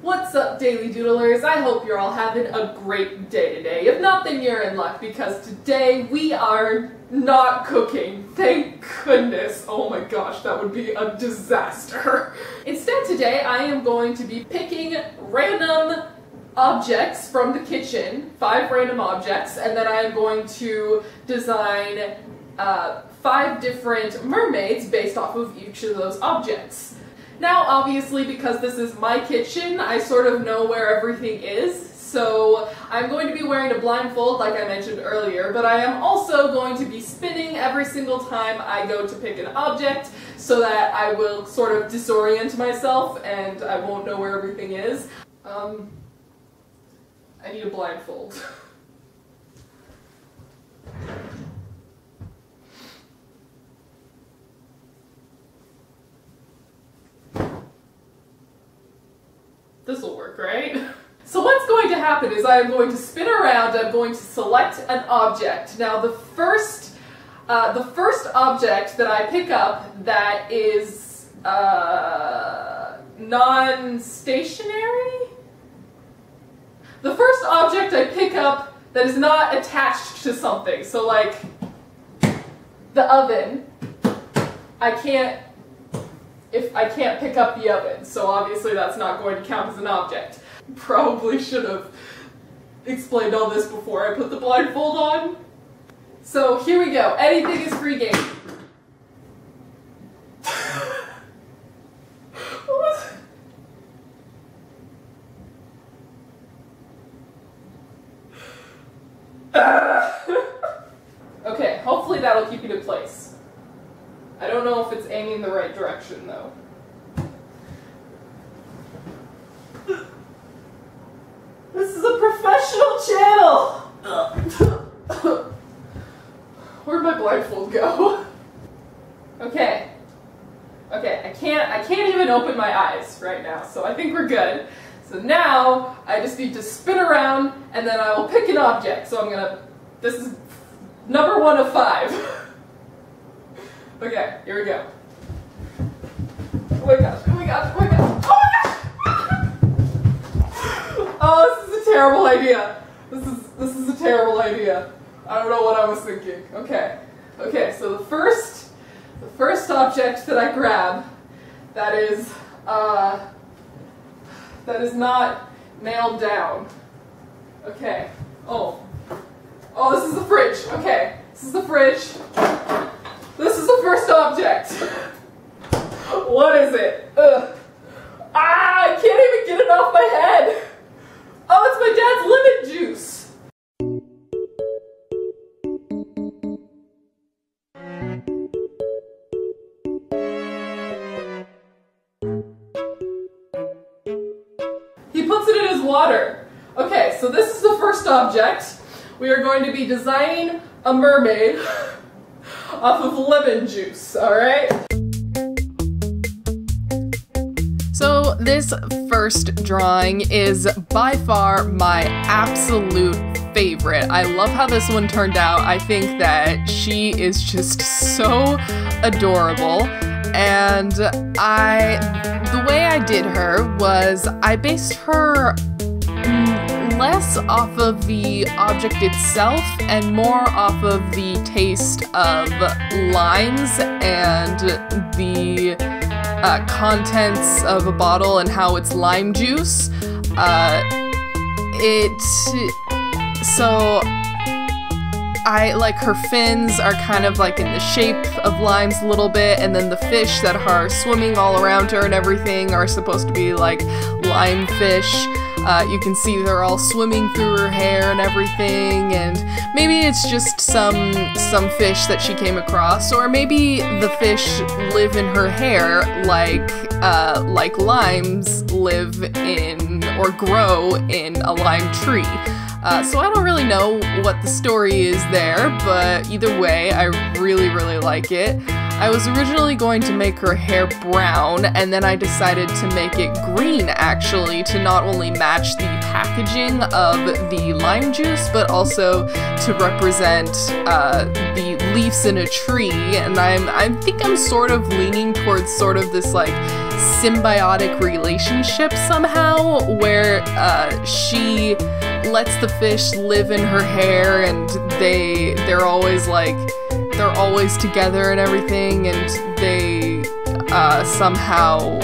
What's up, Daily Doodlers? I hope you're all having a great day today. If not, then you're in luck, because today we are not cooking. Thank goodness. Oh my gosh, that would be a disaster. Instead today, I am going to be picking random objects from the kitchen, 5 random objects, and then I am going to design 5 different mermaids based off of each of those objects. Now, obviously, because this is my kitchen, I sort of know where everything is, so I'm going to be wearing a blindfold like I mentioned earlier, but I am also going to be spinning every single time I go to pick an object so that I will sort of disorient myself and I won't know where everything is. I need a blindfold. This will work, right? So what's going to happen is I am going to spin around, I'm going to select an object. Now the first object that I pick up that is non-stationary? The first object I pick up that is not attached to something, so like the oven, I can't pick up the oven, so obviously that's not going to count as an object. Probably should have explained all this before I put the blindfold on. So here we go. Anything is free game. Okay, hopefully that'll keep it in place. I don't know if it's aiming the right direction, though. This is a professional channel! Where'd my blindfold go? Okay. Okay, I can't even open my eyes right now, so I think we're good. So now, I just need to spin around, and then I will pick an object. So this is number 1 of 5. Okay, here we go. Oh my gosh, oh my gosh, oh my gosh, oh my gosh! Oh, this is a terrible idea. This is a terrible idea. I don't know what I was thinking. Okay. Okay, so the first object that I grab that is not nailed down. Okay. Oh, this is the fridge. Okay. This is the fridge. This is the first object. What is it? Ugh. Ah, I can't even get it off my head. Oh, it's my dad's lemon juice. He puts it in his water. Okay, so this is the first object. We are going to be designing a mermaid off of lemon juice, alright? So this first drawing is by far my absolute favorite. I love how this one turned out. I think that she is just so adorable, and the way I did her was I based her less off of the object itself and more off of the taste of limes and the contents of a bottle and how it's lime juice. So I like her fins are kind of like in the shape of limes a little bit, and then the fish that are swimming all around her and everything are supposed to be like lime fish. You can see they're all swimming through her hair and everything, and maybe it's just some fish that she came across, or maybe the fish live in her hair like limes live in or grow in a lime tree. So I don't really know what the story is there, but either way, I really, really like it. I was originally going to make her hair brown, and then I decided to make it green, actually, to not only match the packaging of the lime juice, but also to represent the leaves in a tree. And I think I'm sort of leaning towards sort of this like symbiotic relationship somehow, where she lets the fish live in her hair, and they're always like, they're always together and everything, and they somehow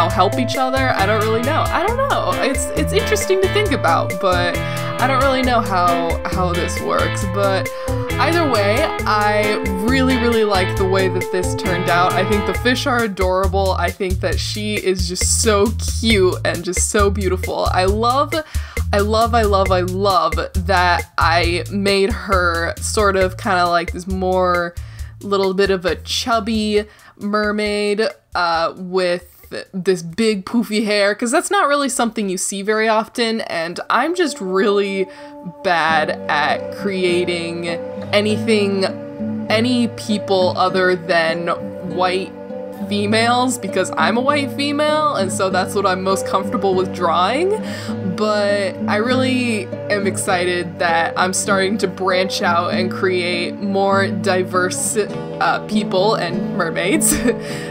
help each other. I don't really know. I don't know. It's interesting to think about, but I don't really know how this works. But either way, I really like the way that this turned out. I think the fish are adorable. I think that she is just so cute and just so beautiful. I love that I made her sort of kind of like this more little bit of a chubby mermaid with this big poofy hair, because that's not really something you see very often, and I'm just really bad at creating any people other than white females, because I'm a white female, and so that's what I'm most comfortable with drawing. But I really am excited that I'm starting to branch out and create more diverse people and mermaids.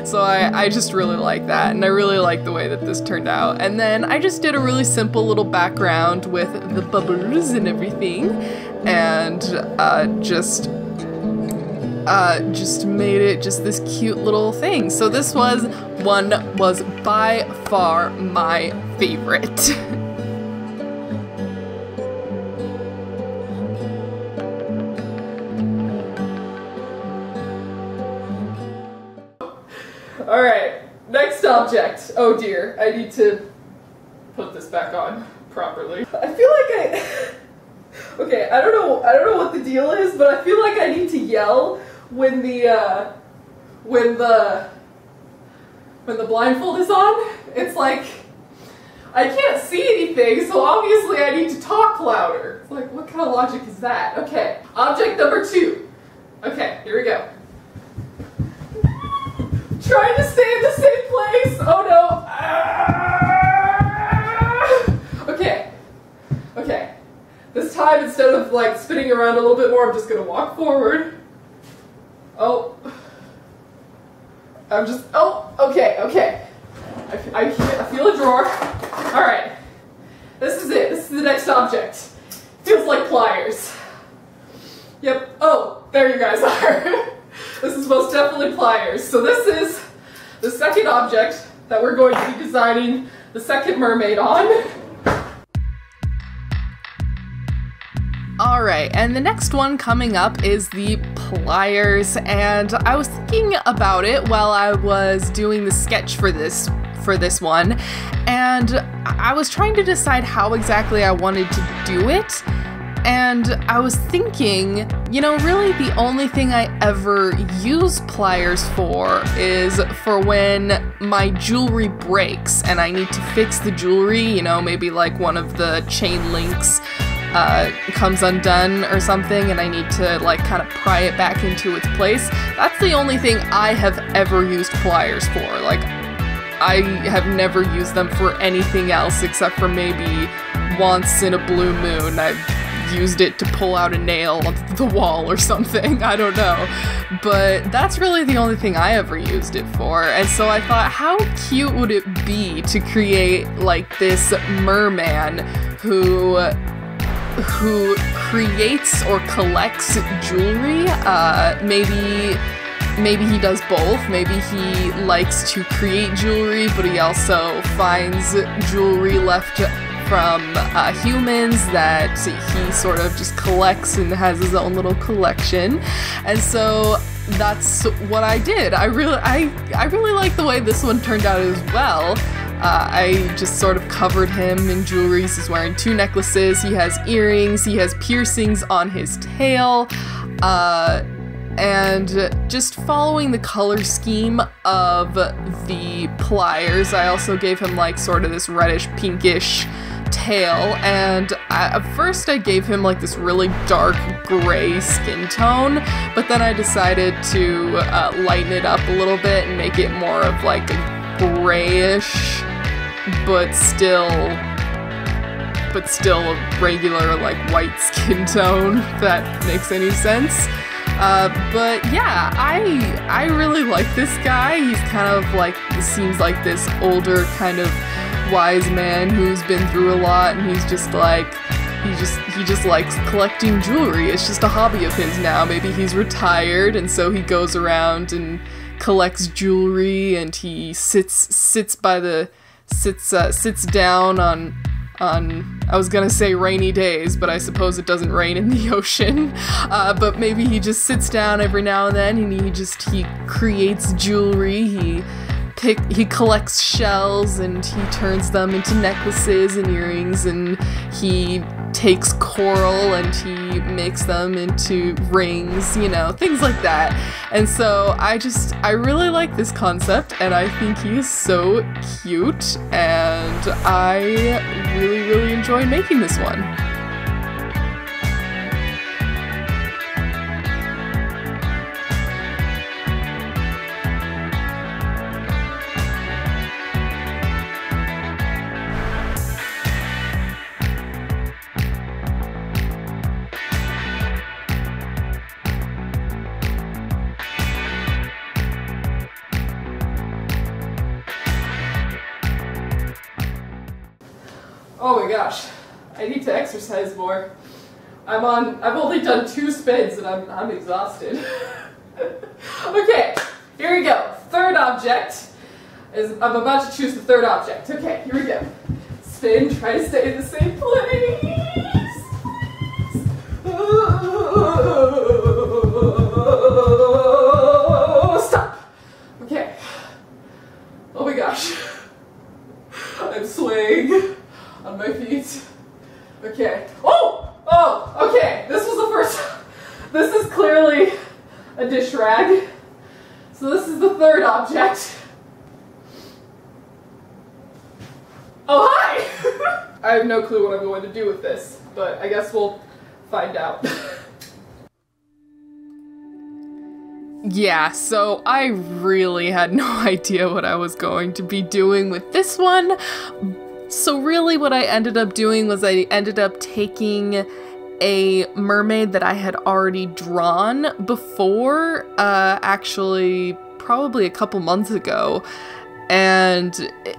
So I just really like that, and I really like the way that this turned out. And then I just did a really simple little background with the bubbles and everything, and just made it just this cute little thing. So this was by far my favorite. Alright, next object. Oh dear, I need to put this back on properly. I feel like okay, I don't know what the deal is, but I feel like I need to yell when the blindfold is on. It's like, I can't see anything, so obviously I need to talk louder. It's like, what kind of logic is that? Okay, object number 2. Okay, here we go. Trying to stay in the same place. Oh no. Okay. Okay. This time, instead of like spinning around a little bit more, I'm just gonna walk forward. Oh. Okay. I feel a drawer. Alright. This is it. This is the next object. Feels like pliers. Yep. Oh, there you guys are. This is most definitely pliers. So this is the second object that we're going to be designing the second mermaid on. Alright, and the next one coming up is the pliers, and I was thinking about it while I was doing the sketch for this one, and I was trying to decide how exactly I wanted to do it. And I was thinking, you know, really the only thing I ever use pliers for is for when my jewelry breaks and I need to fix the jewelry, you know, maybe like one of the chain links comes undone or something and I need to like kind of pry it back into its place. That's the only thing I have ever used pliers for. Like, I have never used them for anything else except for maybe once in a blue moon. I've used it to pull out a nail onto the wall or something, I don't know. But that's really the only thing I ever used it for. And so I thought, how cute would it be to create like this merman who creates or collects jewelry? Maybe he does both. Maybe he likes to create jewelry, but he also finds jewelry left from humans that he sort of just collects and has his own little collection. And so that's what I did. I really like the way this one turned out as well. I just sort of covered him in jewelry. He's wearing 2 necklaces, he has earrings, he has piercings on his tail, and just following the color scheme of the pliers. I also gave him like sort of this reddish pinkish pale, and at first I gave him like this really dark gray skin tone, but then I decided to lighten it up a little bit and make it more of like a grayish, but still a regular like white skin tone, if that makes any sense. But yeah, I really like this guy. He's kind of like, seems like this older kind of wise man who's been through a lot, and he's just like, he just likes collecting jewelry. It's just a hobby of his now. Maybe he's retired, and so he goes around and collects jewelry, and he sits down on I was gonna say rainy days, but I suppose it doesn't rain in the ocean. But maybe he just sits down every now and then, and he creates jewelry. He collects shells, and he turns them into necklaces and earrings, and he takes coral and he makes them into rings, you know, things like that. And so I really like this concept, and I think he is so cute, and I really enjoy making this one. Oh my gosh, I need to exercise more. I've only done 2 spins and I'm exhausted. Okay, here we go. Third object I'm about to choose the third object. Okay, here we go. Spin, try to stay in the same place. Stop. Okay. Oh my gosh. I'm swaying on my feet. Okay. Oh, okay. This was the first. This is clearly a dish rag. So this is the third object. Oh, hi! I have no clue what I'm going to do with this, but I guess we'll find out. Yeah, so I really had no idea what I was going to be doing with this one. So really what I ended up doing was I ended up taking a mermaid that I had already drawn before, actually probably a couple months ago. And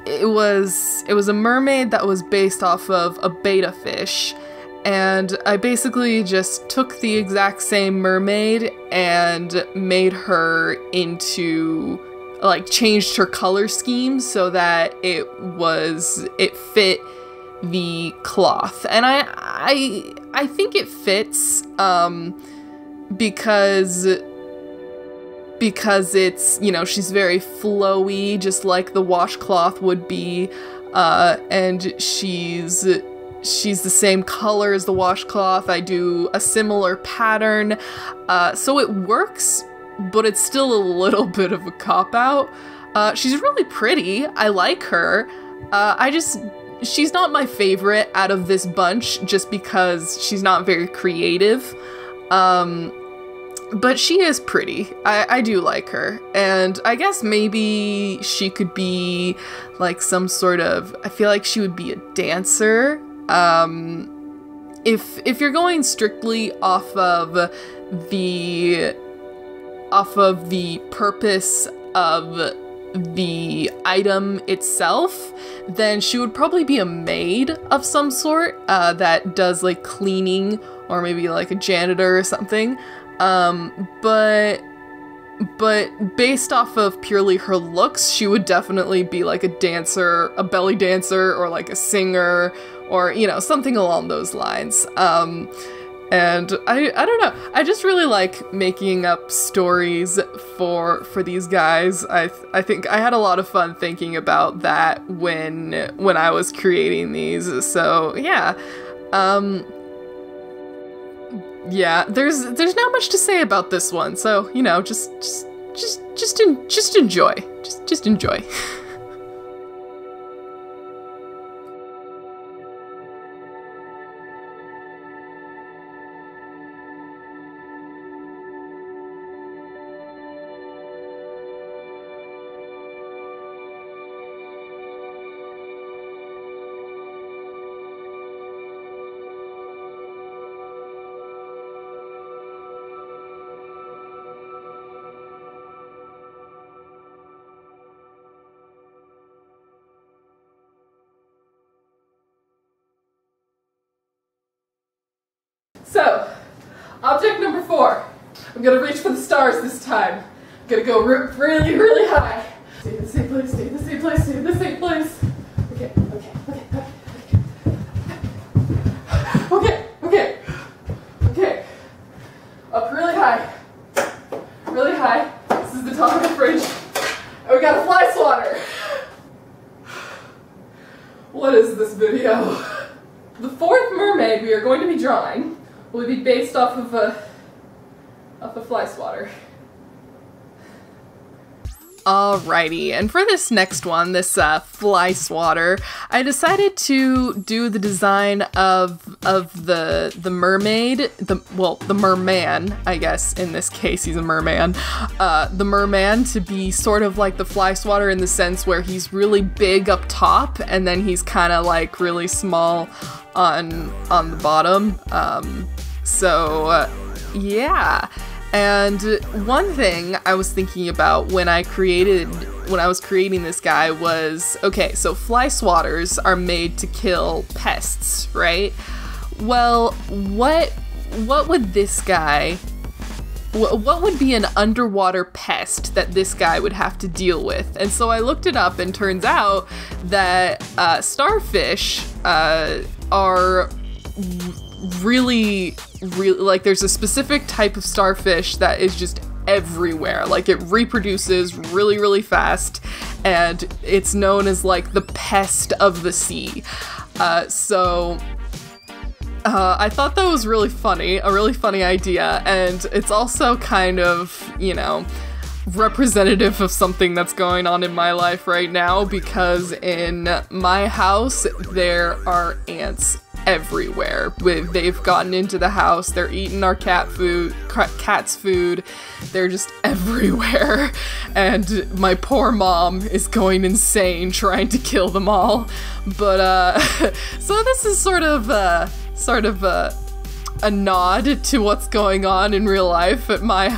it was a mermaid that was based off of a betta fish. And I basically just took the exact same mermaid and made her into, like, changed her color scheme so that it fit the cloth. And I think it fits, because it's, you know, she's very flowy, just like the washcloth would be, and she's the same color as the washcloth. I do a similar pattern, so it works, but it's still a little bit of a cop-out. She's really pretty. I like her. She's not my favorite out of this bunch, just because she's not very creative. But she is pretty. I do like her. And I guess maybe she could be like some sort of, I feel like she would be a dancer. If you're going strictly off of the purpose of the item itself, then she would probably be a maid of some sort, that does like cleaning, or maybe like a janitor or something. But based off of purely her looks, she would definitely be like a dancer, a belly dancer, or like a singer, or, you know, something along those lines. And I don't know, I just really like making up stories for these guys. I think I had a lot of fun thinking about that when I was creating these. So yeah. Yeah, there's not much to say about this one, so, you know, just enjoy. Just enjoy. So, object number 4. I'm gonna reach for the stars this time. I'm gonna go really, really high. Stay in the same place, stay in the same place, stay in the same place. Okay, okay, okay, okay. Okay, okay, okay. Up really high. Really high. This is the top of the fridge. And we got a fly swatter. What is this video? The 4th mermaid we are going to be drawing will be based off of a fly swatter. Alrighty, and for this next one, this fly swatter, I decided to do the design of the mermaid, the merman, I guess in this case he's a merman, the merman to be sort of like the fly swatter in the sense where he's really big up top and then he's kind of like really small on the bottom. Yeah. And one thing I was thinking about when I was creating this guy was, okay, so fly swatters are made to kill pests, right? Well, what would this guy, what would be an underwater pest that this guy would have to deal with? And so I looked it up and turns out that starfish are really, like, there's a specific type of starfish that is just everywhere. Like, it reproduces really, really fast, and it's known as, like, the pest of the sea. I thought that was really funny, a really funny idea, and it's also kind of, you know, representative of something that's going on in my life right now, because in my house there are ants everywhere. They've gotten into the house, they're eating our cat's food, they're just everywhere, and my poor mom is going insane trying to kill them all. But so this is sort of a a nod to what's going on in real life at my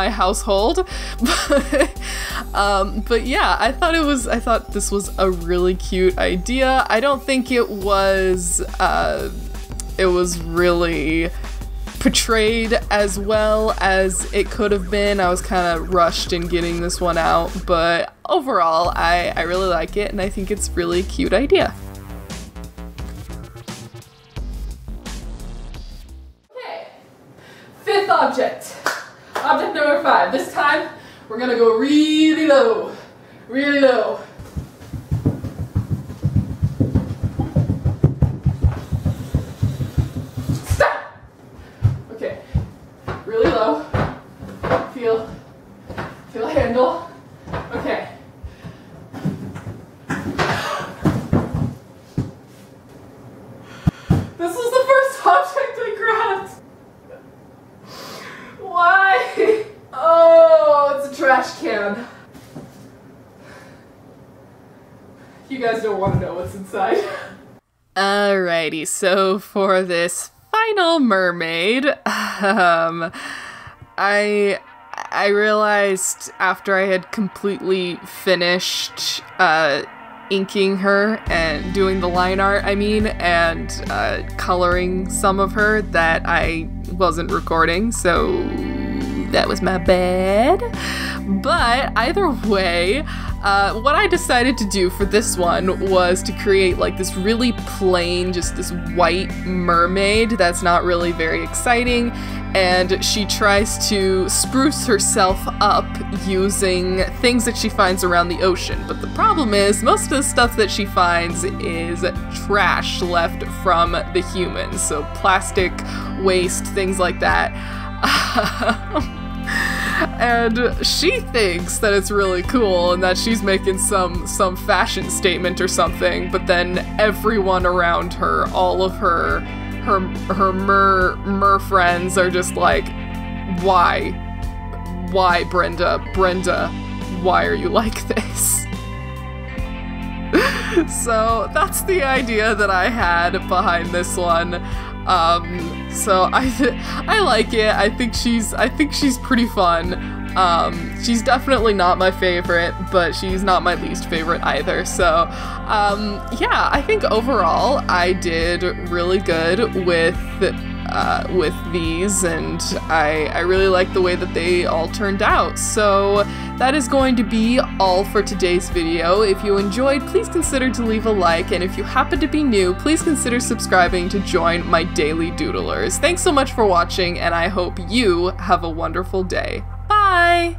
household. But yeah, I thought this was a really cute idea. I don't think it was really portrayed as well as it could have been. I was kind of rushed in getting this one out, but overall, I really like it, and I think it's really a cute idea. Okay, 5th object. Object number 5. This time, we're gonna go really low. Really low. Really low. Feel a handle. Okay. This was the first object I grabbed. Why? Oh, it's a trash can. You guys don't want to know what's inside. Alrighty, so for this final mermaid, I realized after I had completely finished inking her and doing the line art, and coloring some of her, that I wasn't recording, so that was my bad. But either way, what I decided to do for this one was to create like this really plain, just this white mermaid that's not really very exciting, and she tries to spruce herself up using things that she finds around the ocean. But the problem is, most of the stuff that she finds is trash left from the humans, so plastic waste, things like that. And she thinks that it's really cool and that she's making some fashion statement or something, but then everyone around her, all of her mer friends are just like, why Brenda, why are you like this? So that's the idea that I had behind this one. So I like it. I think she's pretty fun. She's definitely not my favorite, but she's not my least favorite either. So, yeah, I think overall I did really good with with these, and I really like the way that they all turned out. So that is going to be all for today's video. If you enjoyed, please consider to leave a like, and if you happen to be new, please consider subscribing to join my daily doodlers. Thanks so much for watching, and I hope you have a wonderful day. Bye!